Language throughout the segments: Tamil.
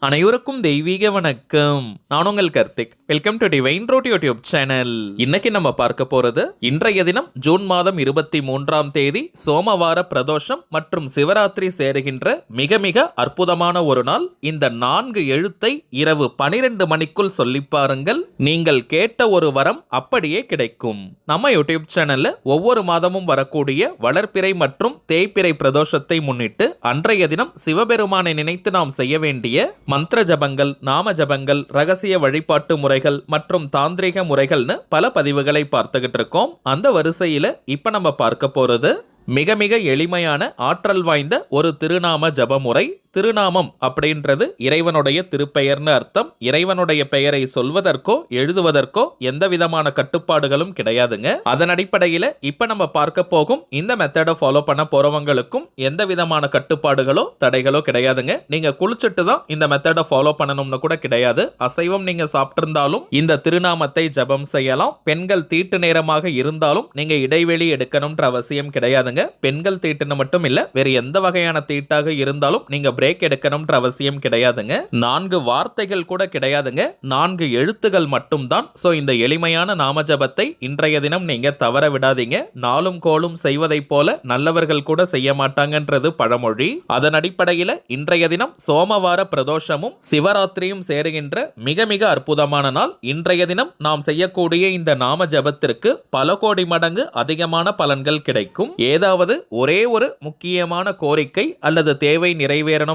அனைவருக்கும் தெய்வீக வணக்கம். நான் உங்கள் Karthik. Welcome to divine road YouTube channel. இன்னைக்கு நம்ம பார்க்க போறது இன்றைய தினம் ஜூன் மாதம் 23ஆம் தேதி சோமவார பிரதோஷம் மற்றும் சிவராத்திரி சேருகின்ற மிக மிக அற்புதமான ஒரு நாள். இந்த 4 எழுத்தை இரவு 12 மணிக்குள் சொல்லி பாருங்கள். நீங்கள் கேட்ட ஒரு வரம் அப்படியே கிடைக்கும். நம்ம யூடியூப் சேனல்ல ஒவ்வொரு மாதமும் வரக்கூடிய வளர்ப்பிறை மற்றும் தேய்பிறை பிரதோஷத்தை முன்னிட்டு அன்றைய தினம் சிவபெருமானை நினைத்து நாம் செய்ய வேண்டிய மந்திர ஜபங்கள், நாம ஜபங்கள், ரகசிய வழிபாட்டு முறைகள் மற்றும் தாந்திரிக முறைகள்னு பல பதிவுகளை பார்த்துக்கிட்டு இருக்கோம். அந்த வரிசையில இப்ப நம்ம பார்க்க போறது மிக மிக எளிமையான ஆற்றல் வாய்ந்த ஒரு திருநாம ஜப முறை. திருநாமம் அப்படின்றது இறைவனுடைய திருப்பெயர்னு அர்த்தம். இறைவனுடைய பெயரை சொல்வதற்கோ எழுதுவதற்கோ எந்த விதமான கட்டுப்பாடுகளும் கிடையாதுங்க. அதன் அடிப்படையில் இப்ப நம்ம பார்க்க போகும் இந்த மெத்தடை ஃபாலோ பண்ண போறவங்களுக்கும் எந்த விதமான கட்டுப்பாடுகளோ தடைகளோ கிடையாதுங்க. நீங்க குளிச்சுட்டு தான் இந்த மெத்தடை ஃபாலோ பண்ணணும்னு கூட கிடையாது. அசைவம் நீங்க சாப்பிட்டிருந்தாலும் இந்த திருநாமத்தை ஜபம் செய்யலாம். பெண்கள் தீட்டு நேரமாக இருந்தாலும் நீங்க இடைவெளி எடுக்கணும்ன்ற அவசியம் கிடையாதுங்க. பெண்கள் தீட்டுன்னு மட்டும் இல்ல, வேறு எந்த வகையான தீட்டாக இருந்தாலும் நீங்க பிரேக் எடுக்கணும்ன்ற அவசியம் கிடையாதுங்க. 4 வார்த்தைகள் கூட கிடையாதுங்க, 4 எழுத்துகள் மட்டும்தான். சோ இந்த எளிமையான நாம ஜபத்தை இன்றைய தினம் நீங்க தவற விடாதீங்க. நாளும் கோளும் செய்வதை போல நல்லவர்கள் கூட செய்ய மாட்டாங்கன்றது பழமொழி. அதன் அடிப்படையில் இன்றைய தினம் சோமவார பிரதோஷமும் சிவராத்திரியும் சேருகின்ற மிக மிக அற்புதமான நாள். இன்றைய தினம் நாம் செய்யக்கூடிய இந்த நாம ஜபத்திற்கு பல கோடி மடங்கு அதிகமான பலன்கள் கிடைக்கும். ஏதாவது ஒரே ஒரு முக்கியமான கோரிக்கை அல்லது தேவை நிறைவேறணும்ன்றதுக்காக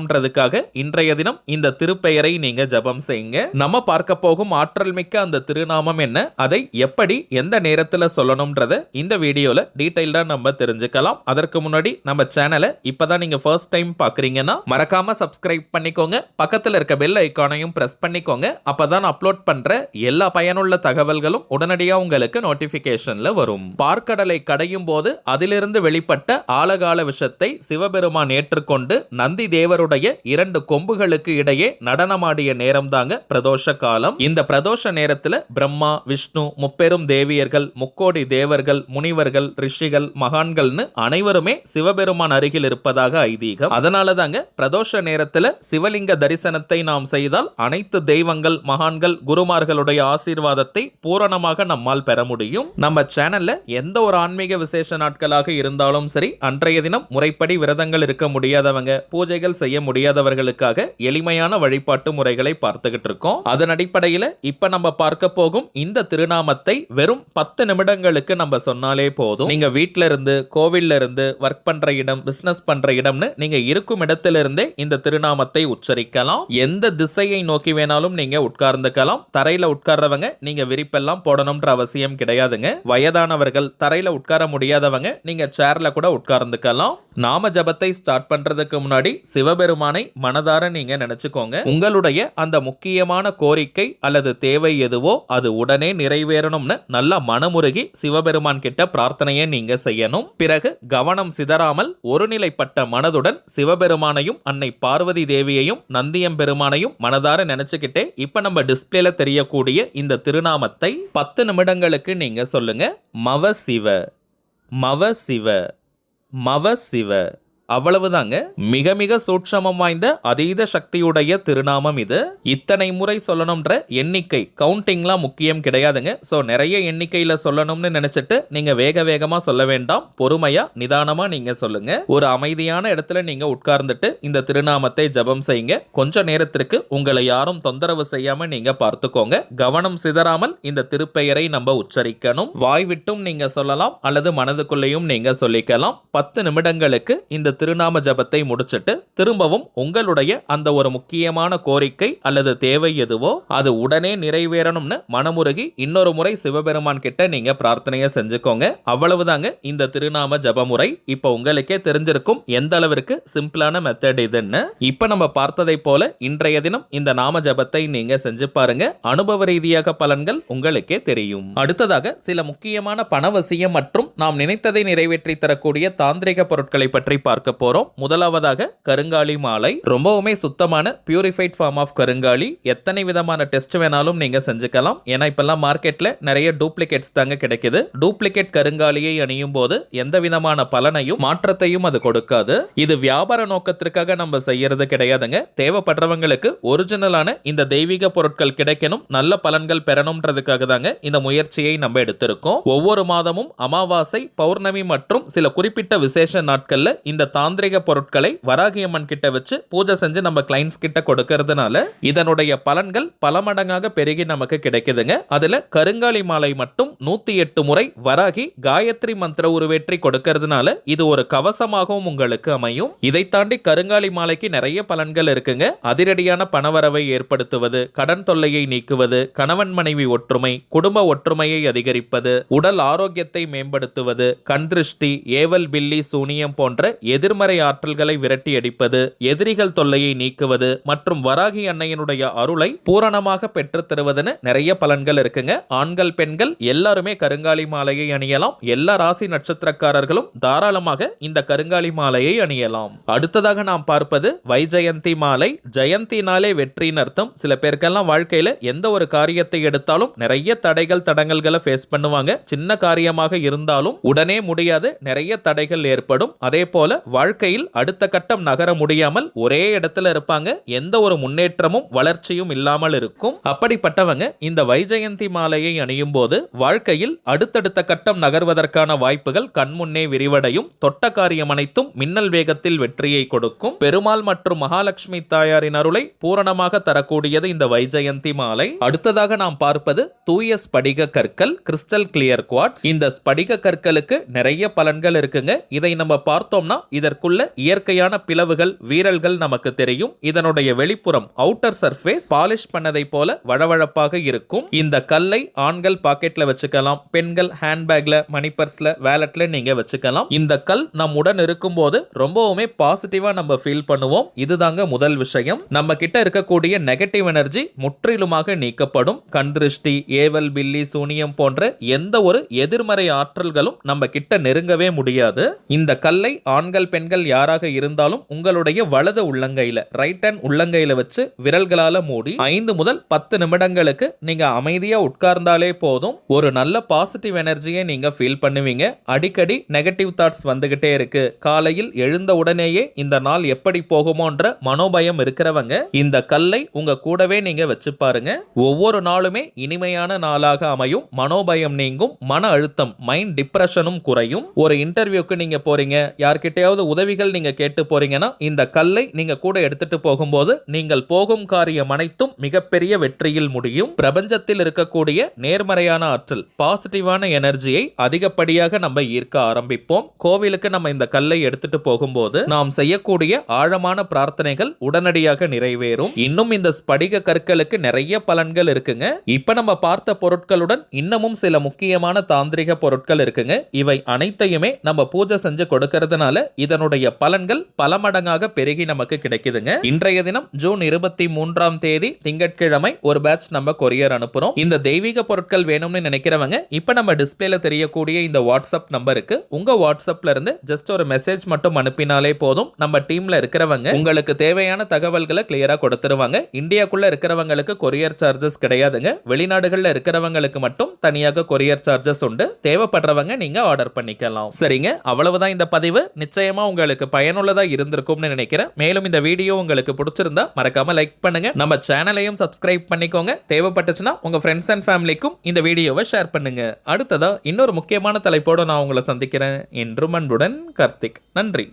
இன்றைய தினம் இந்த திருப்பெயரை நீங்க ஜபம் செய்யுங்க. நம்ம பார்க்க போகும் ஆற்றல் மிக்க அந்த திருநாமம் என்ன, அதை எப்படி எந்த நேரத்தில் சொல்லணும்ன்றத இந்த வீடியோல டீடைல்டா நம்ம தெரிஞ்சுக்கலாம். அதற்கு முன்னாடி நம்ம சேனலை இப்பதான் நீங்க ஃபர்ஸ்ட் டைம் பாக்குறீங்கன்னா மறக்காம சப்ஸ்கிரைப் பண்ணிக்கோங்க. பக்கத்தில் இருக்க பெல் ஐகானையும் பிரஸ் பண்ணிக்கோங்க. அப்பதான் அப்லோட் பண்ற எல்லா பயனுள்ள தகவல்களும் உடனடியாக உங்களுக்கு நோட்டிபிகேஷன்ல வரும். பார்க்கடலை கடையும் போது அதிலிருந்து வெளிப்பட்ட ஆலகால விஷத்தை சிவபெருமான் ஏற்றுக்கொண்டு நந்தி தேவருடைய 2 கொம்புகளுக்கு இடையே நடனமாடிய நேரம் தாங்க பிரதோஷ காலம். இந்த பிரதோஷ நேரத்துல பிரம்மா, விஷ்ணு, முப்பெரும் தேவியர்கள், முக்கோடி தேவர்கள், முனிவர்கள், ரிஷிகள், மகான்கள்னு அனைவருமே சிவபெருமான் அருகில் இருப்பதாக ஐதீகம். அதனால தாங்க பிரதோஷ நேரத்துல சிவலிங்க தரிசனத்தை நாம் செய்தால் அனைத்து தெய்வங்கள், மகான்கள், குருமார்களுடைய ஆசீர்வாதத்தை பூரணமாக நம்மால் பெற முடியும். நம்ம சேனல்ல எந்த ஒரு ஆன்மீக விசேஷ நாட்களாக இருந்தாலும் சரி, அன்றைய தினம் முறைப்படி விரதங்கள் இருக்க முடியாதவங்க, பூஜைகள் செய்ய முடியாதவர்களுக்காக எளிமையான வழிபாட்டு முறைகளை பார்த்துக்கிட்டு இருக்கோம். அதன் அடிப்படையில் இப்ப நம்ம பார்க்க போகும் இந்த திருநாமத்தை வெறும் 10 நிமிடங்களுக்கு நம்ம சொன்னாலே போதும். நீங்க வீட்ல இருந்து, கோவில்ல இருந்து, ஒர்க் பண்ற இடம், பிசினஸ் பண்ற இடம்னு நீங்க இருக்கும் இடத்திலிருந்தே இந்த திருநாமத்தை உச்சரிக்கலாம். எந்த திசையை நோக்கி வேணாலும் நீங்க உட்கார்ந்துக்கலாம். தரையில உட்கார்றவங்க நீங்க விரிப்பெல்லாம் போடணும்ன்ற அவசியம் கிடையாதுங்க. வயதானவர்கள், தரையில உட்கார முடியாதவங்க நீங்க சேர்ல கூட உட்கார்ந்துக்கலாம். நாம ஜபத்தை ஸ்டார்ட் பண்றதுக்கு முன்னாடி சிவபெருமானை மனதார நீங்க நினைச்சுக்கோங்க. உங்களுடைய அந்த முக்கியமான கோரிக்கை அல்லது தேவை எதுவோ அது உடனே நிறைவேறணும்னு நல்லா மனமுருகி சிவபெருமான் கிட்ட பிரார்த்தனையை நீங்க செய்யணும். பிறகு கவனம் சிதறாமல் ஒருநிலைப்பட்ட மனதுடன் சிவபெருமானையும் அன்னை பார்வதி தேவியையும் நந்தியம் பெருமானையும் மனதார நினைச்சுக்கிட்டே இப்ப நம்ம டிஸ்பிளேல தெரியக்கூடிய இந்த திருநாமத்தை 10 நிமிடங்களுக்கு நீங்க சொல்லுங்க. மவ சிவ, மவ சிவ, மவ சிவ. அவ்வளவுதாங்க. மிக மிக சூட்சமம் வாய்ந்த அதீத சக்தியுடைய திருநாமம் இது. இத்தனை முறை சொல்லணும்ன்ற எண்ணிக்கை கவுண்டிங்லாம் முக்கியம் கிடையாதுங்க. சோ நிறைய எண்ணிக்கையில சொல்லணும்னு நினைச்சிட்டு நீங்க வேக வேகமா சொல்ல வேண்டாம். பொறுமையா நிதானமா நீங்க சொல்லுங்க. ஒரு அமைதியான இடத்துல நீங்க உட்கார்ந்துட்டு இந்த திருநாமத்தை ஜபம் செய்யுங்க. கொஞ்ச நேரத்திற்கு உங்களை யாரும் தொந்தரவு செய்யாம நீங்க பார்த்துக்கோங்க. கவனம் சிதறாமல் இந்த திருப்பெயரை நம்ம உச்சரிக்கணும். வாய் விட்டும் நீங்க சொல்லலாம் அல்லது மனதுக்குள்ளேயும் நீங்க சொல்லிக்கலாம். 10 நிமிடங்களுக்கு இந்த திருநாம ஜபத்தை முடிச்சிட்டு திரும்பவும் உங்களுடைய அந்த ஒரு முக்கியமான கோரிக்கை அல்லது தேவை எதுவோ அது உடனே நிறைவேறணும்னு மனமுருகி இன்னொரு முறை சிவபெருமான் கிட்ட நீங்க பிரார்த்தனையை செஞ்சுக்கோங்க. அவ்வளவுதாங்க இந்த திருநாம ஜப முறை. இப்ப உங்களுக்கே தெரிஞ்சிருக்கும் எந்த அளவிற்கு சிம்பிளான மெத்தட் இதுன்னு. இப்ப நம்ம பார்த்ததை போல இன்றைய தினம் இந்த நாம ஜபத்தை நீங்க செஞ்சு பாருங்க. அனுபவ ரீதியாக பலன்கள் உங்களுக்கே தெரியும். அடுத்ததாக சில முக்கியமான பணவசியம் மற்றும் நாம் நினைத்ததை நிறைவேற்றி தரக்கூடிய தாந்திரிக பொருட்களை பற்றி பார்க்க பார்க்க போறோம். முதலாவதாக கருங்காலி மாலை. ரொம்பவுமே சுத்தமான பியூரிஃபைட் ஃபார்ம் ஆஃப் கருங்காலி. எத்தனை விதமான டெஸ்ட் வேணாலும் நீங்க செஞ்சுக்கலாம். ஏன்னா இப்பெல்லாம் மார்க்கெட்ல நிறைய டூப்ளிகேட்ஸ் தாங்க கிடைக்குது. டூப்ளிகேட் கருங்காலியை அணியும் போது எந்த விதமான பலனையும் மாற்றத்தையும் அது கொடுக்காது. இது வியாபார நோக்கத்திற்காக நம்ம செய்யறது கிடையாதுங்க. தேவைப்படுறவங்களுக்கு ஒரிஜினலான இந்த தெய்வீக பொருட்கள் கிடைக்கணும், நல்ல பலன்கள் பெறணும்ன்றதுக்காக தாங்க இந்த முயற்சியை நம்ம எடுத்திருக்கோம். ஒவ்வொரு மாதமும் அமாவாசை, பௌர்ணமி மற்றும் சில குறிப்பிட்ட விசேஷ நாட்கள்ல இந்த தாந்திரிக பொருட்களை வராகியம்மன் கிட்ட வச்சு பூஜை செஞ்சு நம்ம கிளைண்ட்ஸ் கிட்ட கொடுக்கறதுனால இதனுடைய பலன்கள் பல மடங்காக பெருகி நமக்கு கிடைக்குதுங்க. அதுல கருங்காலி மாலை மட்டும் 108 முறை வராகி காயத்ரி மந்திர உருவேற்றி கொடுக்கறதுனால இது ஒரு கவசமாகவும் உங்களுக்கு அமையும். இதை தாண்டி கருங்காலி மாலைக்கு நிறைய பலன்கள் இருக்குங்க. அதிரடியான பணவரவை ஏற்படுத்துவது, கடன் தொல்லையை நீக்குவது, கணவன் மனைவி ஒற்றுமை, குடும்ப ஒற்றுமையை அதிகரிப்பது, உடல் ஆரோக்கியத்தை மேம்படுத்துவது, கண்திருஷ்டி, ஏவல் பில்லி, சூனியம் போன்ற எதிர்மறை ஆற்றல்களை விரட்டி அடிப்பது, எதிரிகள் தொல்லையை நீக்குவது மற்றும் வராகி அன்னையினுடைய அருளை பூரணமாக பெற்று தருவதுன்னு நிறைய பலன்கள் இருக்குங்க. ஆண்கள் பெண்கள் எல்லாருமே கருங்காலி மாலையை அணியலாம். எல்லா ராசி நட்சத்திரக்காரர்களும் தாராளமாக இந்த கருங்காலி மாலையை அணியலாம். அடுத்ததாக நாம் பார்ப்பது வைஜெயந்தி மாலை. ஜெயந்தினாலே வெற்றின்னு அர்த்தம். சில பேருக்கெல்லாம் வாழ்க்கையில எந்த ஒரு காரியத்தை எடுத்தாலும் நிறைய தடைகள் தடங்கல்களை ஃபேஸ் பண்ணுவாங்க. சின்ன காரியமாக இருந்தாலும் உடனே முடியாது, நிறைய தடைகள் ஏற்படும். அதே போல வாழ்க்கையில் அடுத்த கட்டம் நகர முடியாமல் ஒரே இடத்துல இருப்பாங்க. எந்த ஒரு முன்னேற்றமும் வளர்ச்சியும் இல்லாமல் இருக்கும். அப்படிப்பட்டவங்க இந்த வைஜெயந்தி மாலையை அணியும் போது வாழ்க்கையில் அடுத்தடுத்த கட்டம் நகர்வதற்கான வாய்ப்புகள் கண்முன்னே விரிவடையும். தொட்ட காரியம் அனைத்தும் மின்னல் வேகத்தில் வெற்றியை கொடுக்கும். பெருமாள் மற்றும் மகாலட்சுமி தாயாரின் அருளை பூரணமாக தரக்கூடியது இந்த வைஜெயந்தி மாலை. அடுத்ததாக நாம் பார்ப்பது தூய ஸ்படிக கற்கள், கிறிஸ்டல் கிளியர் குவார்ட்ஸ். இந்த ஸ்படிக கற்களுக்கு நிறைய பலன்கள் இருக்குங்க. இதை நம்ம பார்த்தோம்னா இதற்குள்ள இயற்கையான பிளவுகள், வீரல்கள் நமக்கு தெரியும். இதனுடைய வெளிப்புறம் அவுட்டர் சர்ஃபேஸ் பாலிஷ் பண்ணதை போல வழவழப்பாக இருக்கும். இந்த கல்லை ஆண்கள் பாக்கெட்ல வச்சுக்கலாம், பெண்கள் ஹேண்ட்பேக்ல, மணி பர்ஸ்ல, வேலட்ல நீங்க வச்சுக்கலாம். இந்த கல் நம்முடன் இருக்கும்போது ரொம்பவுமே பாசிட்டிவா நம்ம ஃபீல் பண்ணுவோம். இதுதாங்க முதல் விஷயம். நம்ம கிட்ட இருக்கக்கூடிய நெகட்டிவ் எனர்ஜி முற்றிலுமாக நீக்கப்படும். கண் திருஷ்டி, ஏவல் பில்லி, சூனியம் போன்ற எந்த ஒரு எதிர்மறை ஆற்றல்களும் நம்ம கிட்ட நெருங்கவே முடியாது. இந்த கல்லை ஆண்கள் பெண்கள் யாராக இருந்தாலும் உங்களுடைய வலது உள்ளங்கையில, ரைட் ஹேண்ட் உள்ளங்கையில வச்சு விரல்களால மூடி 5 முதல் 10 நிமிடங்களுக்கு நீங்க அமைதியா உட்கார்ந்தாலே போதும். ஒரு நல்ல பாசிட்டிவ் எனர்ஜியை நீங்க ஃபீல் பண்ணுவீங்க. அடிக்கடி நெகட்டிவ் தாட்ஸ் வந்துகிட்டே இருக்கு, காலையில் எழுந்த உடனேயே இந்த நாள் எப்படி போகுமோன்ற மனோபயம் இருக்கிறவங்க இந்த கல்லை உங்க கூடவே நீங்க வச்சு பாருங்க. ஒவ்வொரு நாளுமே இனிமையான நாளாக அமையும். மனோபயம் நீங்கும், மன அழுத்தம், மைண்ட் டிப்ரெஷனும் குறையும். ஒரு இன்டர்வியூக்கு நீங்க போறீங்க, யார்கிட்டயாவது உதவிகள் நீங்க கேட்டு போறீங்கன்னா இந்த கல்லை நீங்க கூட எடுத்துட்டு போகும்போது நீங்கள் போகும் காரியம் அனைத்தும் மிகப்பெரிய வெற்றியில் முடியும். பிரபஞ்சத்தில் இருக்கக்கூடிய நேர்மறையான ஆற்றல், பாசிட்டிவான எனர்ஜியை அதிகப்படியாக நம்ம ஈர்க்க ஆரம்பிப்போம். கோவிலுக்கு நம்ம இந்த கல்லை எடுத்துட்டு போகும்போது நாம் செய்யக்கூடிய ஆழமான பிரார்த்தனைகள் உடனடியாக நிறைவேறும். இன்னும் இந்த ஸ்படிக கற்களுக்கு நிறைய பலன்கள் இருக்குங்க. இப்ப நம்ம பார்த்த பொருட்களுடன் இன்னமும் சில முக்கியமான தாந்திரிக பொருட்கள் இருக்குங்க. இவை அனைத்தையுமே நம்ம பூஜை செஞ்சு கொடுக்கறதுனால இதனுடைய பலன்கள் பல மடங்காக பெருகி நமக்கு கிடைக்குதுங்க. இன்றைய தினம் ஜூன் 23ஆம் தேதி திங்கட்கிழமை ஒரு பேட்ச் நம்ம கொரியர் அனுப்புறோம். இந்த தெய்வீக பொருட்கள் வேணும்னு நினைக்கிறவங்க இப்ப நம்ம டிஸ்பிளேல தெரியக்கூடிய இந்த வாட்ஸ்அப் நம்பருக்கு உங்க வாட்ஸ்அப்ல இருந்து ஜஸ்ட் ஒரு மெசேஜ் மட்டும் அனுப்பினாலே போதும். நம்ம டீம்ல இருக்கிறவங்க உங்களுக்கு தேவையான தகவல்களை கிளியரா கொடுத்துருவாங்க. இந்தியாக்குள்ள இருக்கிறவங்களுக்கு கொரியர் சார்ஜஸ் கிடையாதுங்க. வெளிநாடுகள்ல இருக்கிறவங்களுக்கு மட்டும் தனியாக கொரியர் சார்ஜஸ் உண்டு. தேவைப்படுறவங்க நீங்க ஆர்டர் பண்ணிக்கலாம். சரிங்க, அவ்வளவுதான் இந்த பதிவு. நிச்சயமா உங்களுக்கு பயனுள்ளதா இருந்திருக்கும்னு நினைக்கிறேன். மேலும் இந்த வீடியோ உங்களுக்கு பிடிச்சிருந்தா மறக்காம லைக் பண்ணுங்க. நம்ம சேனலையும் சப்ஸ்கிரைப் பண்ணிக்கோங்க. தேவைப்பட்டுச்சுன்னா உங்க ஃப்ரெண்ட்ஸ் அண்ட் ஃபேமிலிக்கும் இந்த வீடியோவை ஷேர் பண்ணுங்க. அடுத்ததா இன்னொரு முக்கியமான தலைப்போட நான் உங்களை சந்திக்கிறேன். என்றும் அன்புடன் கார்த்திக். நன்றி.